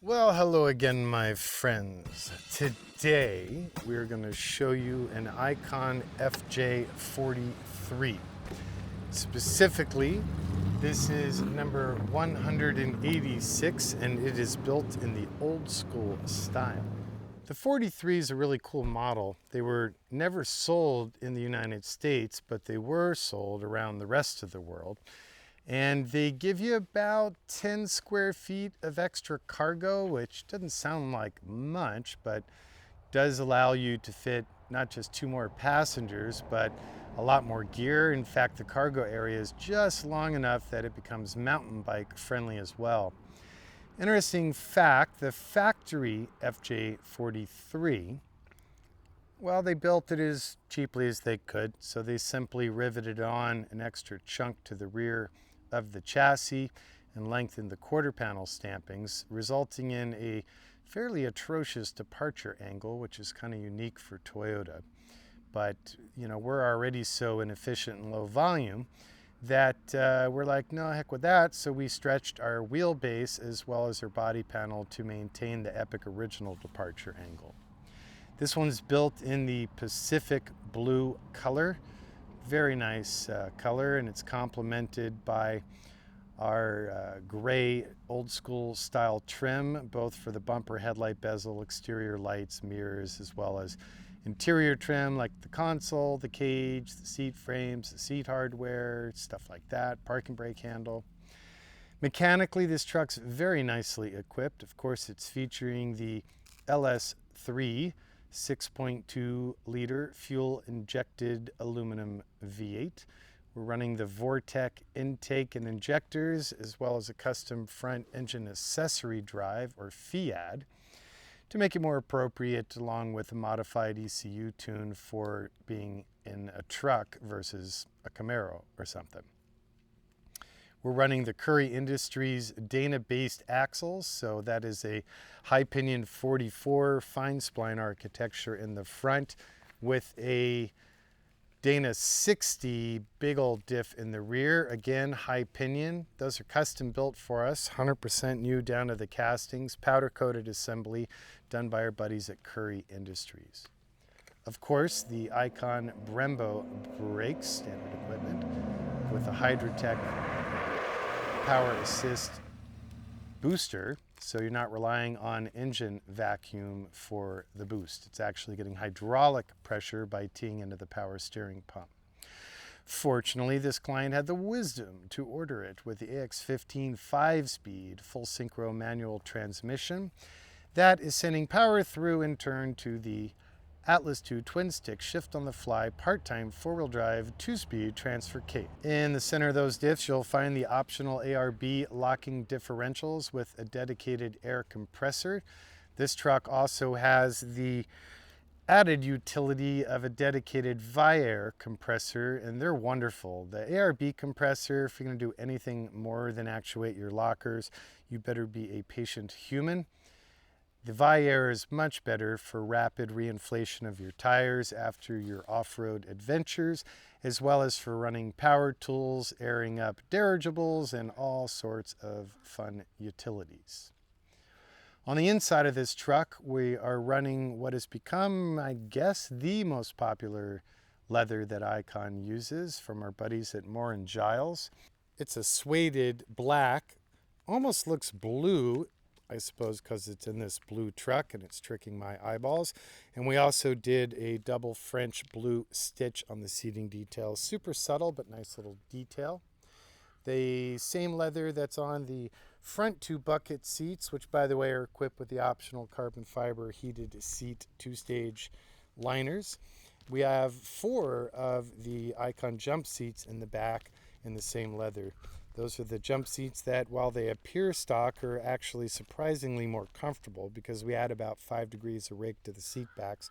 Well, hello again, my friends. Today, we're going to show you an Icon FJ43. Specifically, this is number 186, and it is built in the old school style. The 43 is a really cool model. They were never sold in the United States, but they were sold around the rest of the world. And they give you about 10 square feet of extra cargo, which doesn't sound like much, but does allow you to fit not just 2 more passengers, but a lot more gear. In fact, the cargo area is just long enough that it becomes mountain bike friendly as well. Interesting fact, the factory FJ43, well, they built it as cheaply as they could, so they simply riveted on an extra chunk to the rear of the chassis and lengthened the quarter panel stampings, resulting in a fairly atrocious departure angle, which is kind of unique for Toyota. But, we're already so inefficient and low volume that we're like, no, heck with that. So we stretched our wheelbase as well as our body panel to maintain the epic original departure angle. This one's built in the Pacific blue color. Very nice color, and it's complemented by our gray old school style trim, both for the bumper, headlight bezel, exterior lights, mirrors, as well as interior trim like the console, the cage, the seat frames, the seat hardware, stuff like that, parking brake handle. Mechanically, this truck's very nicely equipped. Of course, it's featuring the LS3 6.2 liter fuel injected aluminum V8. We're running the Vortec intake and injectors, as well as a custom front engine accessory drive, or FIAD, to make it more appropriate, along with a modified ECU tune for being in a truck versus a Camaro or something. We're running the Curry Industries Dana-based axles, so that is a high pinion 44 fine spline architecture in the front with a Dana 60 big old diff in the rear. Again, high pinion. Those are custom built for us, 100% new down to the castings, powder coated assembly done by our buddies at Curry Industries. Of course, the Icon Brembo brakes, standard equipment, with the Hydrotech power assist booster, so you're not relying on engine vacuum for the boost. It's actually getting hydraulic pressure by teeing into the power steering pump. Fortunately, this client had the wisdom to order it with the AX15 5-speed full synchro manual transmission that is sending power through in turn to the Atlas 2 twin stick shift on the fly part-time 4-wheel drive 2-speed transfer case. In the center of those diffs, you'll find the optional ARB locking differentials with a dedicated air compressor. This truck also has the added utility of a dedicated Viair compressor, and they're wonderful. The ARB compressor, if you're going to do anything more than actuate your lockers, you better be a patient human. The Viair is much better for rapid reinflation of your tires after your off-road adventures, as well as for running power tools, airing up dirigibles, and all sorts of fun utilities. On the inside of this truck, we are running what has become, I guess, the most popular leather that Icon uses from our buddies at Moore & Giles. It's a suede black, almost looks blue, I suppose because it's in this blue truck and it's tricking my eyeballs. And we also did a double French blue stitch on the seating details. Super subtle, but nice little detail. The same leather that's on the front 2 bucket seats, which by the way are equipped with the optional carbon fiber heated seat 2-stage liners. We have 4 of the Icon jump seats in the back in the same leather. Those are the jump seats that, while they appear stock, are actually surprisingly more comfortable because we add about 5 degrees of rake to the seat backs,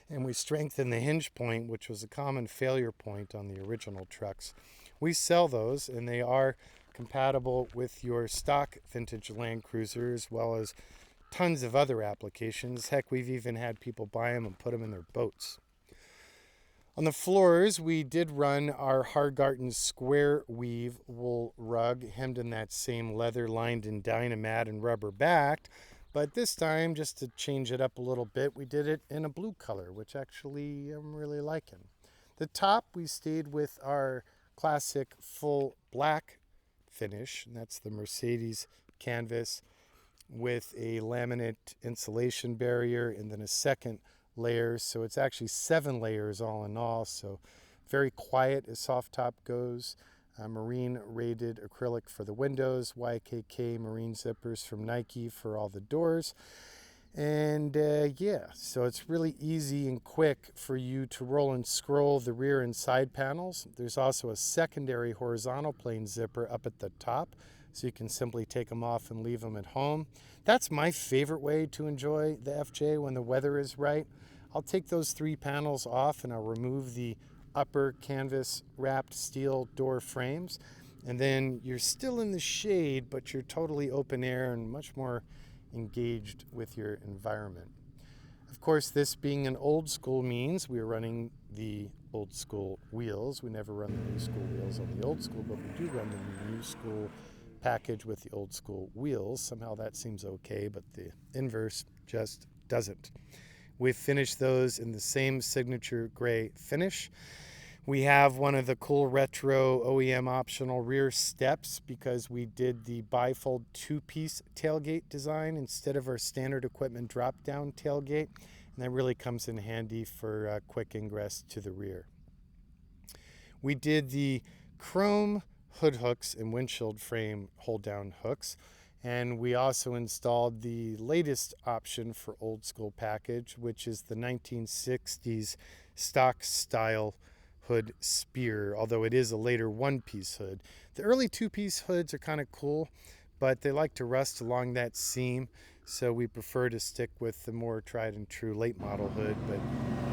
and we strengthen the hinge point, which was a common failure point on the original trucks. We sell those, and they are compatible with your stock vintage Land Cruiser, as well as tons of other applications. Heck, we've even had people buy them and put them in their boats. On the floors, we did run our Hargarten square weave wool rug, hemmed in that same leather, lined in Dynamat and rubber backed, But this time, just to change it up a little bit, we did it in a blue color, which actually I'm really liking. The top, we stayed with our classic full black finish, and that's the Mercedes canvas with a laminate insulation barrier and then a second layer. So it's actually 7 layers all in all. So very quiet as soft top goes. Marine rated acrylic for the windows, YKK marine zippers from Nike for all the doors. And yeah, so it's really easy and quick for you to roll and scroll the rear and side panels. There's also a secondary horizontal plane zipper up at the top, so you can simply take them off and leave them at home. That's my favorite way to enjoy the FJ when the weather is right. I'll take those 3 panels off and I'll remove the upper canvas wrapped steel door frames, and then you're still in the shade, but you're totally open air and much more engaged with your environment. Of course, this being an old school means we're running the old school wheels. We never run the new school wheels on the old school, but we do run the new school package with the old school wheels. Somehow that seems okay, but the inverse just doesn't. We've finished those in the same signature gray finish. We have one of the cool retro OEM optional rear steps because we did the bifold 2-piece tailgate design instead of our standard equipment drop-down tailgate, and that really comes in handy for quick ingress to the rear. We did the chrome hood hooks and windshield frame hold-down hooks, and we also installed the latest option for old school package, which is the 1960s stock style hood spear, although it is a later 1-piece hood. The early 2-piece hoods are kind of cool, but they like to rust along that seam, so we prefer to stick with the more tried and true late model hood, but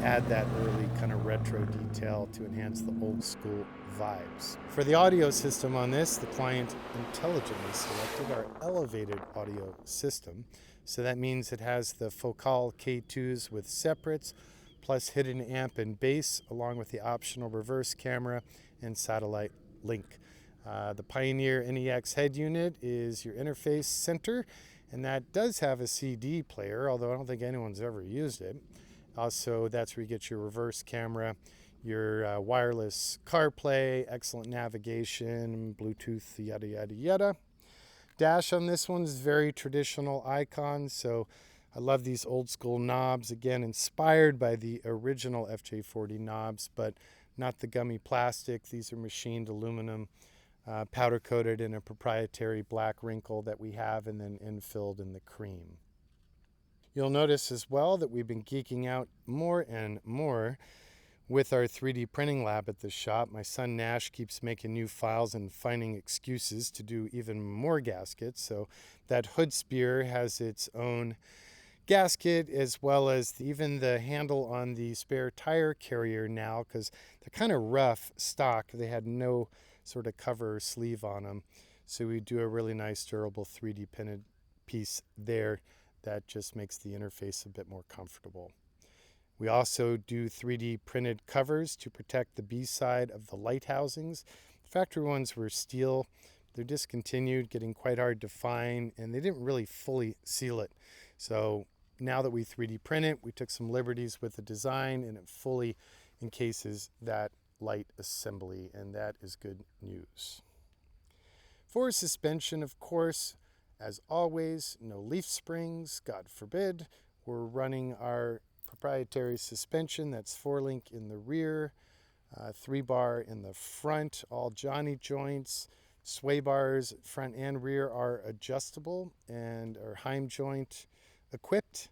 add that early kind of retro detail to enhance the old school vibes. For the audio system on this, the client intelligently selected our elevated audio system, so that means it has the Focal K2s with separates, plus hidden amp and bass, along with the optional reverse camera and satellite link. The Pioneer NEX head unit is your interface center, and that does have a CD player, although I don't think anyone's ever used it. Also, that's where you get your reverse camera, your wireless CarPlay, excellent navigation, Bluetooth, yada, yada, yada. Dash on this one is very traditional icon, so I love these old school knobs, again inspired by the original FJ40 knobs, but not the gummy plastic. These are machined aluminum, powder coated in a proprietary black wrinkle that we have and then infilled in the cream. You'll notice as well that we've been geeking out more and more with our 3D printing lab at the shop. My son Nash keeps making new files and finding excuses to do even more gaskets, so that hood spear has its own gasket, as well as even the handle on the spare tire carrier now, because they're kind of rough stock. They had no sort of cover or sleeve on them, so we do a really nice durable 3D printed piece there that just makes the interface a bit more comfortable. We also do 3D printed covers to protect the B side of the light housings. The factory ones were steel. They're discontinued, getting quite hard to find, and they didn't really fully seal it. So now that we 3D print it, we took some liberties with the design, and it fully encases that light assembly, and that is good news. For suspension, of course, as always, no leaf springs, God forbid. We're running our proprietary suspension that's 4-link in the rear, 3-bar in the front, all Johnny joints. Sway bars front and rear are adjustable and are Heim joint equipped.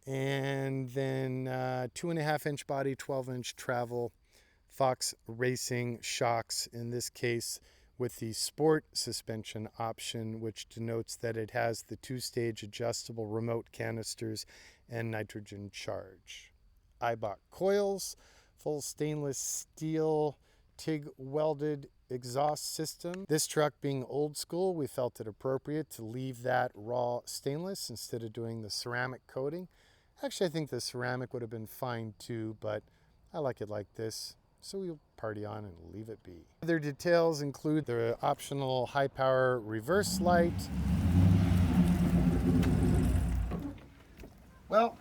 And then 2.5-inch body, 12-inch travel, Fox Racing shocks, in this case with the sport suspension option, which denotes that it has the 2-stage adjustable remote canisters and nitrogen charge. Eibach coils, full stainless steel TIG welded exhaust system. This truck being old school, we felt it appropriate to leave that raw stainless instead of doing the ceramic coating. Actually, I think the ceramic would have been fine too, but I like it like this, so we'll party on and leave it be. Other details include the optional high power reverse light, Well,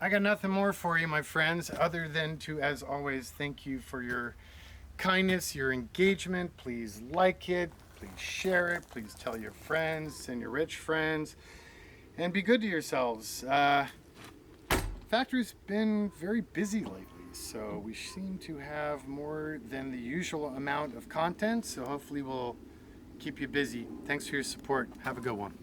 I got nothing more for you, my friends, other than to, as always, thank you for your kindness, your engagement. Please like it, please share it, please tell your friends, send your rich friends, and be good to yourselves. Factory's been very busy lately, so we seem to have more than the usual amount of content, so hopefully we'll keep you busy. Thanks for your support. Have a good one.